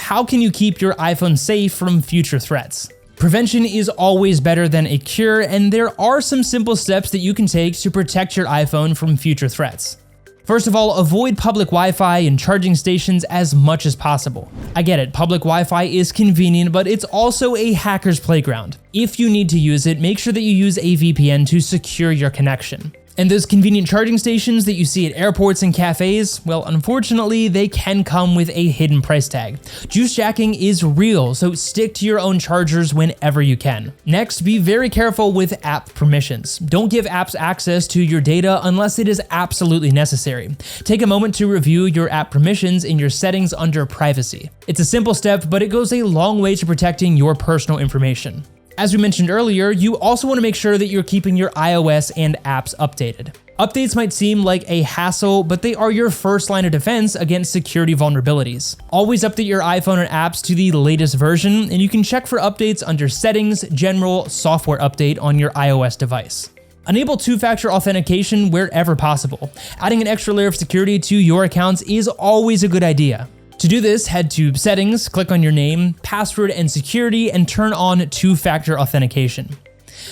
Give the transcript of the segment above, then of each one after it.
how can you keep your iPhone safe from future threats? Prevention is always better than a cure, and there are some simple steps that you can take to protect your iPhone from future threats. First of all, avoid public Wi-Fi and charging stations as much as possible. I get it, public Wi-Fi is convenient, but it's also a hacker's playground. If you need to use it, make sure that you use a VPN to secure your connection. And those convenient charging stations that you see at airports and cafes, well, unfortunately, they can come with a hidden price tag. Juice jacking is real, so stick to your own chargers whenever you can. Next, be very careful with app permissions. Don't give apps access to your data unless it is absolutely necessary. Take a moment to review your app permissions in your settings under privacy. It's a simple step, but it goes a long way to protecting your personal information. As we mentioned earlier, you also want to make sure that you're keeping your iOS and apps updated. Updates might seem like a hassle, but they are your first line of defense against security vulnerabilities. Always update your iPhone and apps to the latest version, and you can check for updates under Settings, General, Software Update on your iOS device. Enable two-factor authentication wherever possible. Adding an extra layer of security to your accounts is always a good idea. To do this, head to Settings, click on your name, password, and security, and turn on two-factor authentication.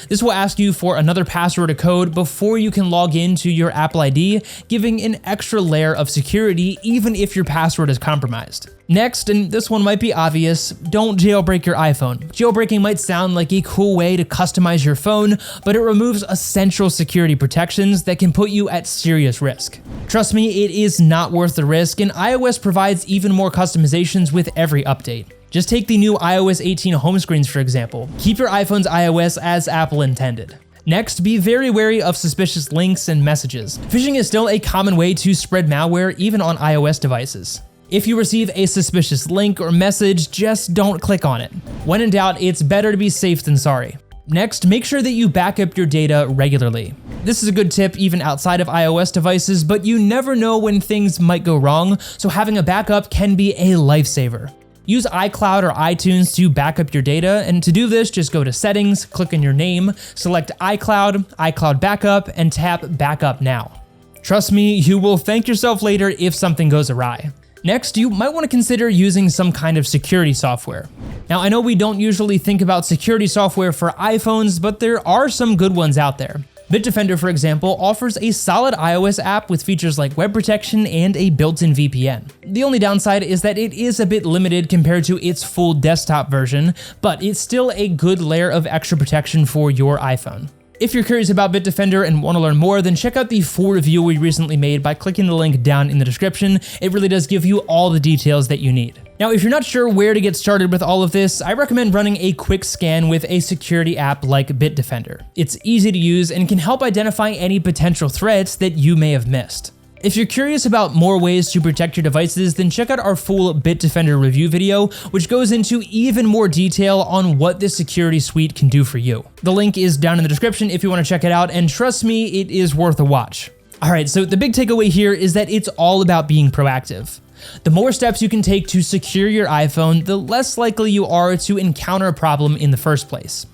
This will ask you for another password or code before you can log into your Apple ID, giving an extra layer of security even if your password is compromised. Next, and this one might be obvious, don't jailbreak your iPhone. Jailbreaking might sound like a cool way to customize your phone, but it removes essential security protections that can put you at serious risk. Trust me, it is not worth the risk, and iOS provides even more customizations with every update. Just take the new iOS 18 home screens for example. Keep your iPhone's iOS as Apple intended. Next, be very wary of suspicious links and messages. Phishing is still a common way to spread malware even on iOS devices. If you receive a suspicious link or message, just don't click on it. When in doubt, it's better to be safe than sorry. Next, make sure that you back up your data regularly. This is a good tip even outside of iOS devices, but you never know when things might go wrong, so having a backup can be a lifesaver. Use iCloud or iTunes to back up your data, and to do this, just go to Settings, click on your name, select iCloud, iCloud Backup, and tap Backup Now. Trust me, you will thank yourself later if something goes awry. Next, you might want to consider using some kind of security software. Now, I know we don't usually think about security software for iPhones, but there are some good ones out there. Bitdefender, for example, offers a solid iOS app with features like web protection and a built-in VPN. The only downside is that it is a bit limited compared to its full desktop version, but it's still a good layer of extra protection for your iPhone. If you're curious about Bitdefender and want to learn more, then check out the full review we recently made by clicking the link down in the description. It really does give you all the details that you need. Now, if you're not sure where to get started with all of this, I recommend running a quick scan with a security app like Bitdefender. It's easy to use and can help identify any potential threats that you may have missed. If you're curious about more ways to protect your devices, then check out our full Bitdefender review video, which goes into even more detail on what this security suite can do for you. The link is down in the description if you want to check it out, and trust me, it is worth a watch. Alright, so the big takeaway here is that it's all about being proactive. The more steps you can take to secure your iPhone, the less likely you are to encounter a problem in the first place.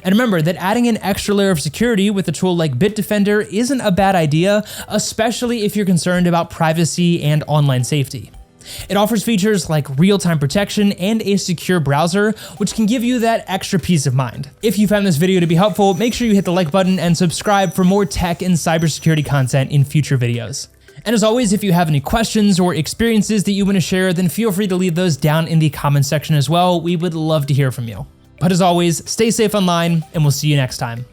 And remember that adding an extra layer of security with a tool like Bitdefender isn't a bad idea, especially if you're concerned about privacy and online safety. It offers features like real-time protection and a secure browser, which can give you that extra peace of mind. If you found this video to be helpful, make sure you hit the like button and subscribe for more tech and cybersecurity content in future videos. And as always, if you have any questions or experiences that you want to share, then feel free to leave those down in the comment section as well. We would love to hear from you. But as always, stay safe online, and we'll see you next time.